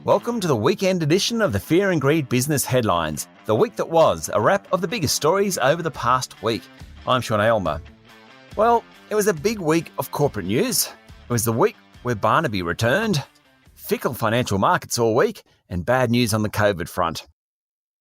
Welcome to the weekend edition of the Fear and Greed Business Headlines, the week that was, a wrap of the biggest stories over the past week. I'm Sean Aylmer. Well, it was a big week of corporate news. It was the week where Barnaby returned, fickle financial markets all week, and bad news on the COVID front.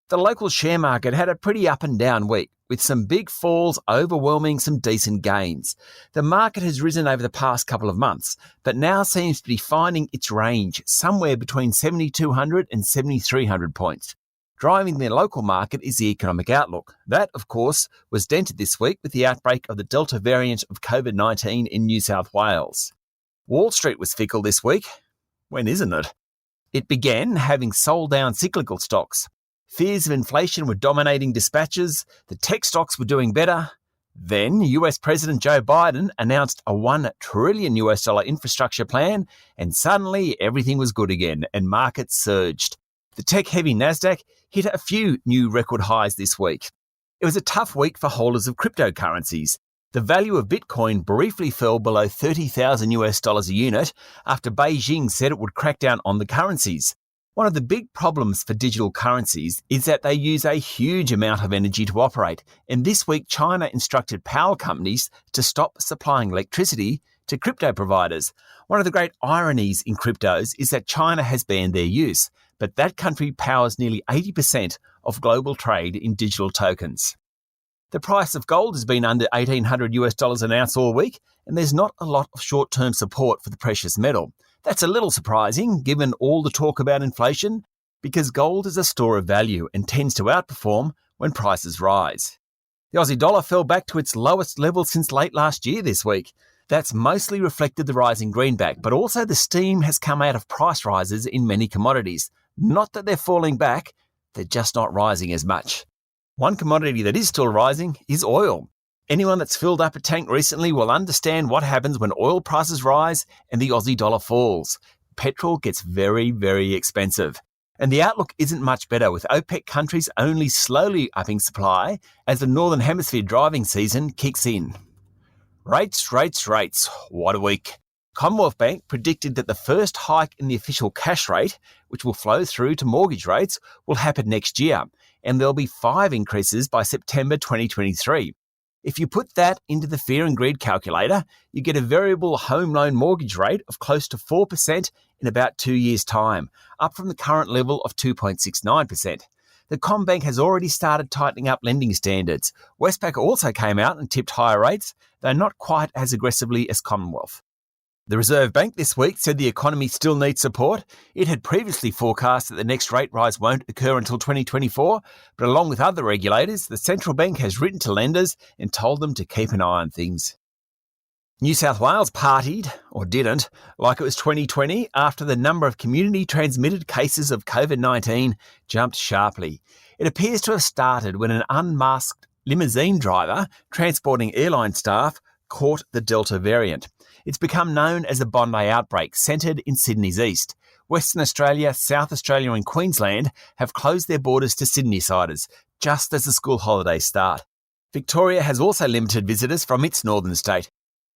The local share market had a pretty up and down week, with some big falls overwhelming some decent gains. The market has risen over the past couple of months, but now seems to be finding its range somewhere between 7,200 and 7,300 points. Driving the local market is the economic outlook. That, of course, was dented this week with the outbreak of the Delta variant of COVID-19 in New South Wales. Wall Street was fickle this week. When isn't it? It began having sold down cyclical stocks. Fears of inflation were dominating dispatches, the tech stocks were doing better. Then US President Joe Biden announced a $1 trillion infrastructure plan, and suddenly everything was good again and markets surged. The tech-heavy Nasdaq hit a few new record highs this week. It was a tough week for holders of cryptocurrencies. The value of Bitcoin briefly fell below $30,000 a unit after Beijing said it would crack down on the currencies. One of the big problems for digital currencies is that they use a huge amount of energy to operate, and this week China instructed power companies to stop supplying electricity to crypto providers. One of the great ironies in cryptos is that China has banned their use, but that country powers nearly 80% of global trade in digital tokens. The price of gold has been under $1,800 an ounce all week, and there's not a lot of short-term support for the precious metal. That's a little surprising, given all the talk about inflation, because gold is a store of value and tends to outperform when prices rise. The Aussie dollar fell back to its lowest level since late last year this week. That's mostly reflected the rising greenback, but also the steam has come out of price rises in many commodities. Not that they're falling back, they're just not rising as much. One commodity that is still rising is oil. Anyone that's filled up a tank recently will understand what happens when oil prices rise and the Aussie dollar falls. Petrol gets very, very expensive. And the outlook isn't much better, with OPEC countries only slowly upping supply as the Northern Hemisphere driving season kicks in. Rates. What a week. Commonwealth Bank predicted that the first hike in the official cash rate, which will flow through to mortgage rates, will happen next year, and there'll be 5 increases by September 2023. If you put that into the fear and greed calculator, you get a variable home loan mortgage rate of close to 4% in about 2 years' time, up from the current level of 2.69%. The CommBank has already started tightening up lending standards. Westpac also came out and tipped higher rates, though not quite as aggressively as Commonwealth. The Reserve Bank this week said the economy still needs support. It had previously forecast that the next rate rise won't occur until 2024, but along with other regulators, the central bank has written to lenders and told them to keep an eye on things. New South Wales partied, or didn't, like it was 2020 after the number of community-transmitted cases of COVID-19 jumped sharply. It appears to have started when an unmasked limousine driver transporting airline staff caught the Delta variant. It's become known as the Bondi outbreak, centred in Sydney's east. Western Australia, South Australia and Queensland have closed their borders to Sydney-siders, just as the school holidays start. Victoria has also limited visitors from its northern state.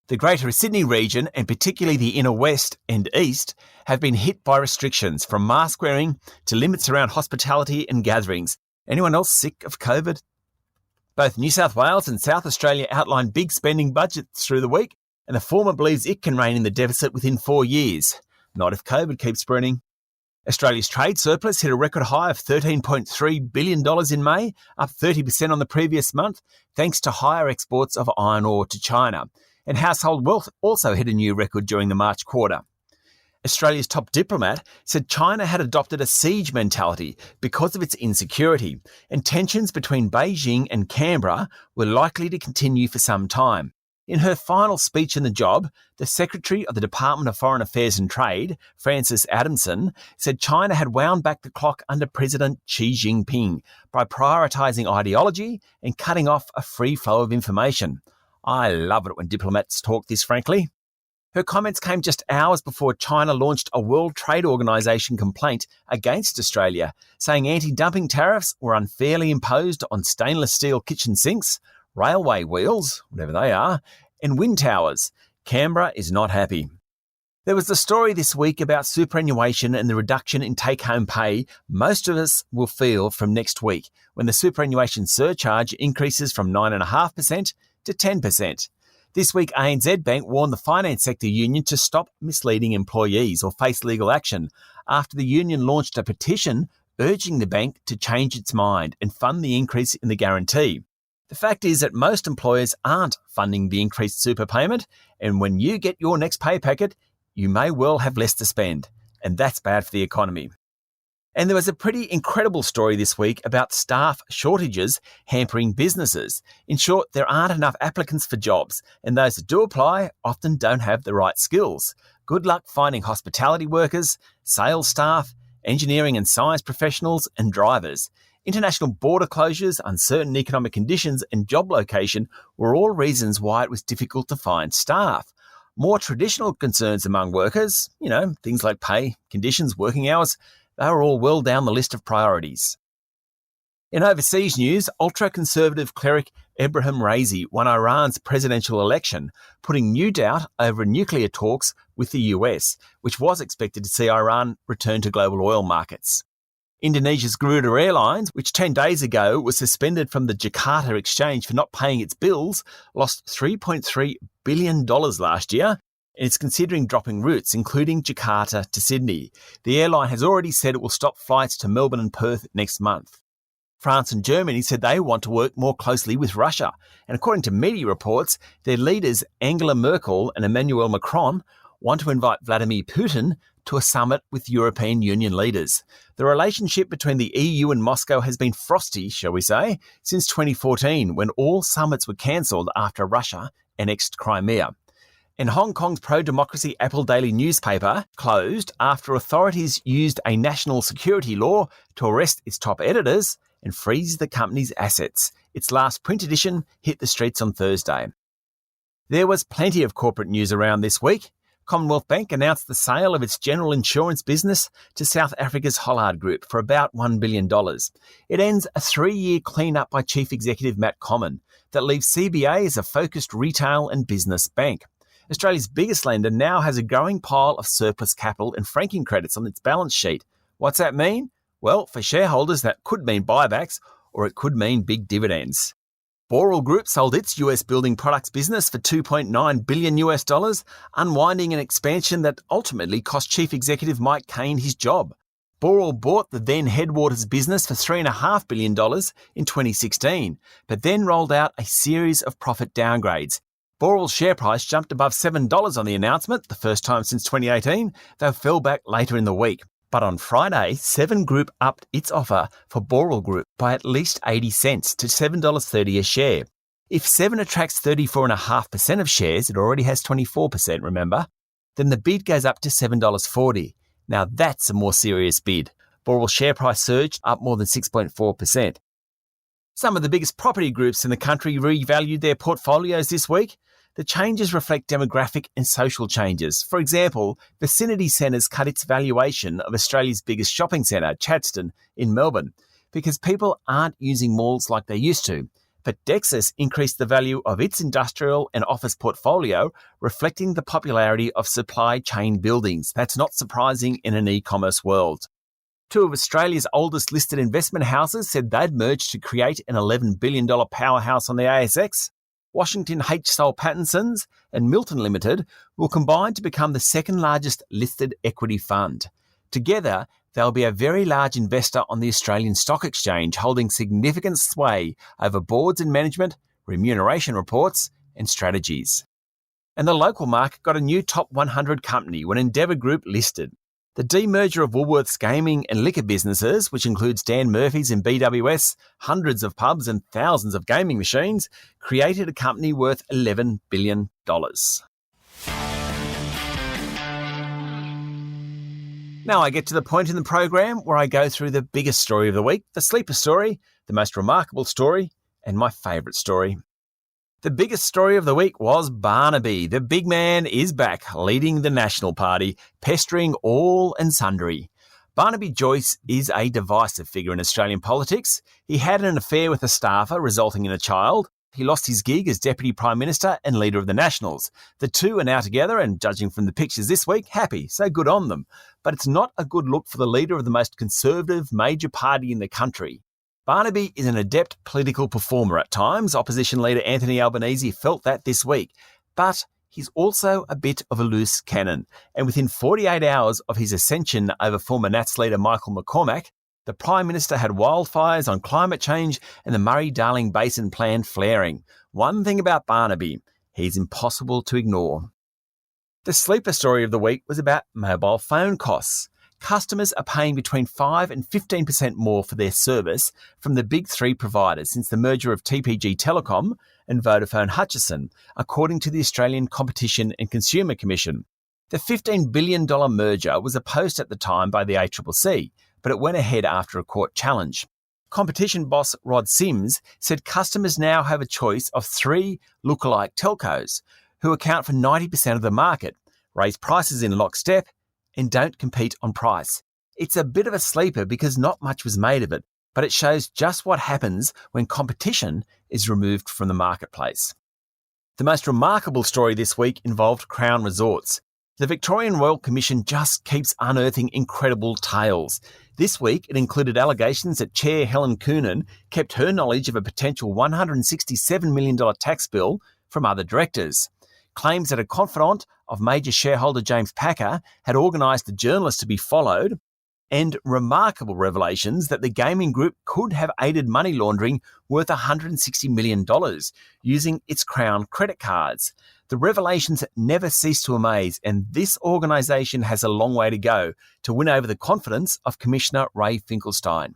The Greater Sydney region, and particularly the inner west and east, have been hit by restrictions, from mask wearing to limits around hospitality and gatherings. Anyone else sick of COVID? Both New South Wales and South Australia outlined big spending budgets through the week, and the former believes it can rein in the deficit within 4 years. Not if COVID keeps spreading. Australia's trade surplus hit a record high of $13.3 billion in May, up 30% on the previous month, thanks to higher exports of iron ore to China. And household wealth also hit a new record during the March quarter. Australia's top diplomat said China had adopted a siege mentality because of its insecurity, and tensions between Beijing and Canberra were likely to continue for some time. In her final speech in the job, the Secretary of the Department of Foreign Affairs and Trade, Frances Adamson, said China had wound back the clock under President Xi Jinping by prioritising ideology and cutting off a free flow of information. I love it when diplomats talk this frankly. Her comments came just hours before China launched a World Trade Organization complaint against Australia, saying anti-dumping tariffs were unfairly imposed on stainless steel kitchen sinks, railway wheels, whatever they are, and wind towers. Canberra is not happy. There was the story this week about superannuation and the reduction in take-home pay most of us will feel from next week when the superannuation surcharge increases from 9.5% to 10%. This week, ANZ Bank warned the finance sector union to stop misleading employees or face legal action after the union launched a petition urging the bank to change its mind and fund the increase in the guarantee. The fact is that most employers aren't funding the increased super payment, and when you get your next pay packet, you may well have less to spend, and that's bad for the economy. And there was a pretty incredible story this week about staff shortages hampering businesses. In short, there aren't enough applicants for jobs, and those that do apply often don't have the right skills. Good luck finding hospitality workers, sales staff, engineering and science professionals, and drivers. International border closures, uncertain economic conditions, and job location were all reasons why it was difficult to find staff. More traditional concerns among workers, things like pay, conditions, working hours, they were all well down the list of priorities. In overseas news, ultra-conservative cleric Ebrahim Raisi won Iran's presidential election, putting new doubt over nuclear talks with the US, which was expected to see Iran return to global oil markets. Indonesia's Garuda Airlines, which 10 days ago was suspended from the Jakarta exchange for not paying its bills, lost $3.3 billion last year, and it's considering dropping routes, including Jakarta to Sydney. The airline has already said it will stop flights to Melbourne and Perth next month. France and Germany said they want to work more closely with Russia, and according to media reports, their leaders Angela Merkel and Emmanuel Macron want to invite Vladimir Putin to a summit with European Union leaders. The relationship between the EU and Moscow has been frosty, shall we say, since 2014, when all summits were cancelled after Russia annexed Crimea. And Hong Kong's pro-democracy Apple Daily newspaper closed after authorities used a national security law to arrest its top editors and freeze the company's assets. Its last print edition hit the streets on Thursday. There was plenty of corporate news around this week. Commonwealth Bank announced the sale of its general insurance business to South Africa's Hollard Group for about $1 billion. It ends a 3-year clean-up by Chief Executive Matt Comyn that leaves CBA as a focused retail and business bank. Australia's biggest lender now has a growing pile of surplus capital and franking credits on its balance sheet. What's that mean? Well, for shareholders, that could mean buybacks, or it could mean big dividends. Boral Group sold its US building products business for $2.9 billion, unwinding an expansion that ultimately cost Chief Executive Mike Kane his job. Boral bought the then Headwaters business for $3.5 billion in 2016, but then rolled out a series of profit downgrades. Boral's share price jumped above $7 on the announcement, the first time since 2018, though fell back later in the week. But on Friday, Seven Group upped its offer for Boral Group by at least 80 cents to $7.30 a share. If Seven attracts 34.5% of shares, it already has 24%, remember, then the bid goes up to $7.40. Now that's a more serious bid. Boral's share price surged up more than 6.4%. Some of the biggest property groups in the country revalued their portfolios this week. The changes reflect demographic and social changes. For example, Vicinity Centres cut its valuation of Australia's biggest shopping centre, Chadstone, in Melbourne, because people aren't using malls like they used to. But Dexus increased the value of its industrial and office portfolio, reflecting the popularity of supply chain buildings. That's not surprising in an e-commerce world. Two of Australia's oldest listed investment houses said they'd merged to create an $11 billion powerhouse on the ASX. Washington H. Soul Pattinson's and Milton Limited will combine to become the second largest listed equity fund. Together, they'll be a very large investor on the Australian Stock Exchange, holding significant sway over boards and management, remuneration reports, and strategies. And the local market got a new top 100 company when Endeavour Group listed. The demerger of Woolworths gaming and liquor businesses, which includes Dan Murphy's and BWS, hundreds of pubs and thousands of gaming machines, created a company worth $11 billion. Now I get to the point in the program where I go through the biggest story of the week, the sleeper story, the most remarkable story, and my favourite story. The biggest story of the week was Barnaby. The big man is back, leading the National Party, pestering all and sundry. Barnaby Joyce is a divisive figure in Australian politics. He had an affair with a staffer, resulting in a child. He lost his gig as Deputy Prime Minister and leader of the Nationals. The two are now together and, judging from the pictures this week, happy, so good on them. But it's not a good look for the leader of the most conservative major party in the country. Barnaby is an adept political performer at times. Opposition leader Anthony Albanese felt that this week. But he's also a bit of a loose cannon. And within 48 hours of his ascension over former Nats leader Michael McCormack, the Prime Minister had wildfires on climate change and the Murray-Darling Basin plan flaring. One thing about Barnaby, he's impossible to ignore. The sleeper story of the week was about mobile phone costs. Customers are paying between 5 and 15% more for their service from the big three providers since the merger of TPG Telecom and Vodafone Hutchison, according to the Australian Competition and Consumer Commission. The $15 billion merger was opposed at the time by the ACCC, but it went ahead after a court challenge. Competition boss Rod Sims said customers now have a choice of 3 lookalike telcos who account for 90% of the market, raise prices in lockstep, and don't compete on price. It's a bit of a sleeper because not much was made of it, but it shows just what happens when competition is removed from the marketplace. The most remarkable story this week involved Crown Resorts. The Victorian Royal Commission just keeps unearthing incredible tales. This week, it included allegations that Chair Helen Coonan kept her knowledge of a potential $167 million tax bill from other directors. Claims that a confidant of major shareholder James Packer had organised the journalist to be followed, and remarkable revelations that the gaming group could have aided money laundering worth $160 million using its Crown credit cards. The revelations never cease to amaze, and this organisation has a long way to go to win over the confidence of Commissioner Ray Finkelstein.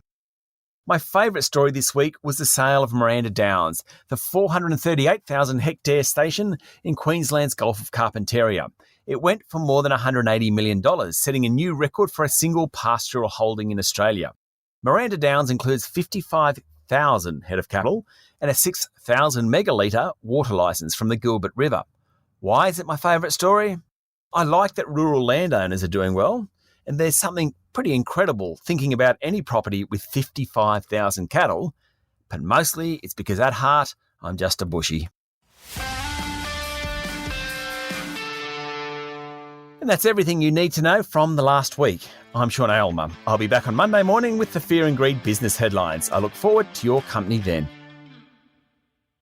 My favourite story this week was the sale of Miranda Downs, the 438,000-hectare station in Queensland's Gulf of Carpentaria. It went for more than $180 million, setting a new record for a single pastoral holding in Australia. Miranda Downs includes 55,000 head of cattle and a 6,000 megalitre water licence from the Gilbert River. Why is it my favourite story? I like that rural landowners are doing well, and there's something pretty incredible thinking about any property with 55,000 cattle, but mostly it's because at heart, I'm just a bushie. And that's everything you need to know from the last week. I'm Sean Aylmer. I'll be back on Monday morning with the Fear and Greed business headlines. I look forward to your company then.